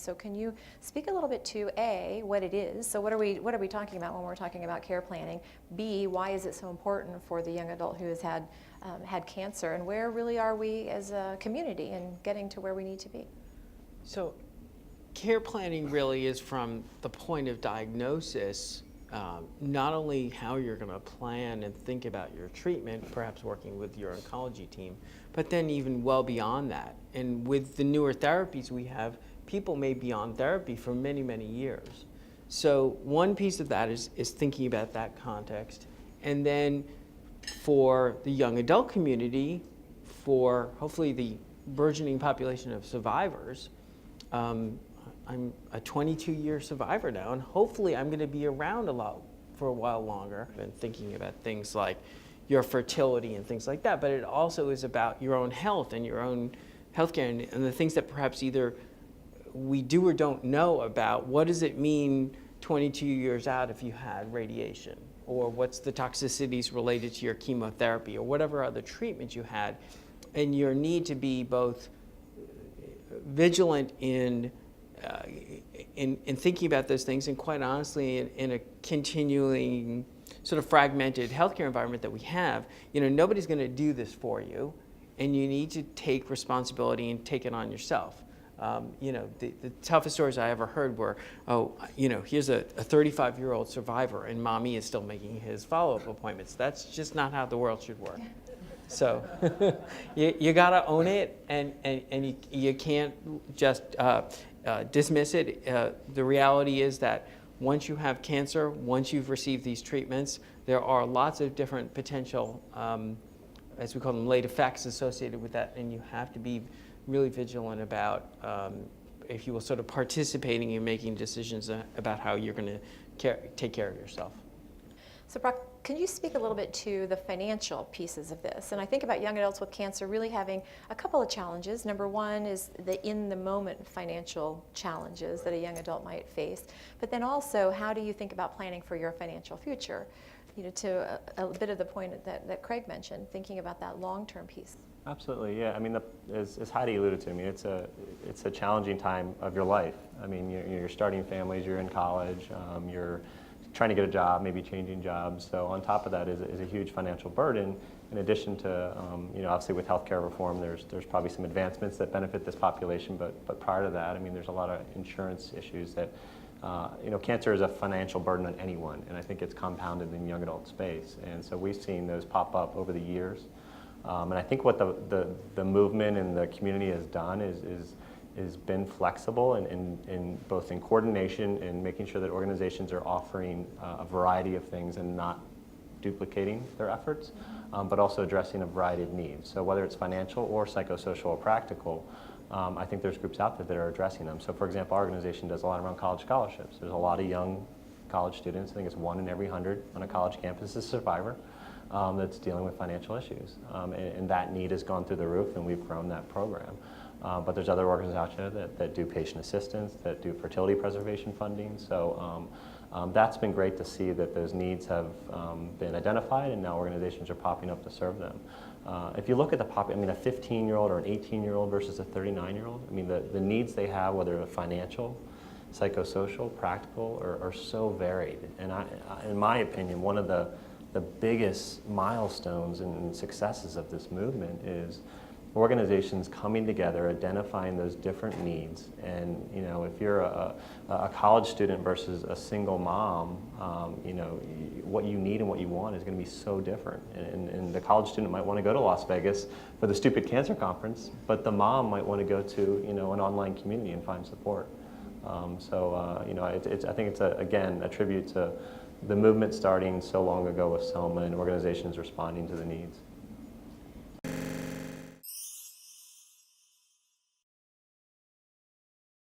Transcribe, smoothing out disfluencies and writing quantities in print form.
So can you speak a little bit to A, what it is? So what are we talking about when we're talking about care planning? B, why is it so important for the young adult who has had cancer, and where really are we as a community in getting to where we need to be? So care planning really is from the point of diagnosis, not only how you're going to plan and think about your treatment, perhaps working with your oncology team, but then even well beyond that. And with the newer therapies we have, people may be on therapy for many, many years. So one piece of that is thinking about that context. And then for the young adult community, for hopefully the burgeoning population of survivors, I'm a 22-year survivor now, and hopefully I'm going to be around for a while longer. I've been thinking about things like your fertility and things like that, but it also is about your own health and your own healthcare and the things that perhaps either we do or don't know about. What does it mean 22 years out if you had radiation? Or what's the toxicities related to your chemotherapy or whatever other treatment you had? And your need to be both vigilant in thinking about those things, and quite honestly, in a continuing sort of fragmented healthcare environment that we have, nobody's going to do this for you, and you need to take responsibility and take it on yourself. The toughest stories I ever heard were, here's a 35-year-old survivor, and mommy is still making his follow-up appointments. That's just not how the world should work. So you got to own it, and you can't just dismiss it. The reality is that once you have cancer, once you've received these treatments, there are lots of different potential, as we call them, late effects associated with that, and you have to be really vigilant about, if you will, sort of participating in making decisions about how you're going to take care of yourself. So Brock, can you speak a little bit to the financial pieces of this? And I think about young adults with cancer really having a couple of challenges. Number one is the in-the-moment financial challenges that a young adult might face. But then also, how do you think about planning for your financial future? To a bit of the point that Craig mentioned, thinking about that long-term piece. Absolutely, yeah. I mean, as Heidi alluded to, I mean, it's a challenging time of your life. I mean, you're starting families, you're in college, you're trying to get a job, maybe changing jobs. So on top of that is a huge financial burden. In addition to, obviously with healthcare reform, there's probably some advancements that benefit this population. But prior to that, I mean, there's a lot of insurance issues that, cancer is a financial burden on anyone, and I think it's compounded in the young adult space. And so we've seen those pop up over the years. And I think what the movement and the community has done is been flexible in both in coordination and making sure that organizations are offering a variety of things and not duplicating their efforts, but also addressing a variety of needs. So whether it's financial or psychosocial or practical, I think there's groups out there that are addressing them. So for example, our organization does a lot around college scholarships. There's a lot of young college students, I think it's 1 in every 100 on a college campus is a survivor. That's dealing with financial issues. And that need has gone through the roof, and we've grown that program. But there's other organizations out there that do patient assistance, that do fertility preservation funding. So that's been great to see that those needs have been identified, and now organizations are popping up to serve them. If you look at a 15-year-old or an 18-year-old versus a 39-year-old, I mean, the needs they have, whether they're financial, psychosocial, practical, are so varied. And in my opinion, one of the biggest milestones and successes of this movement is organizations coming together, identifying those different needs. And if you're a college student versus a single mom, what you need and what you want is going to be so different. And the college student might want to go to Las Vegas for the stupid cancer conference, but the mom might want to go to an online community and find support. I think it's again a tribute to the movement starting so long ago with Soma and organizations responding to the needs.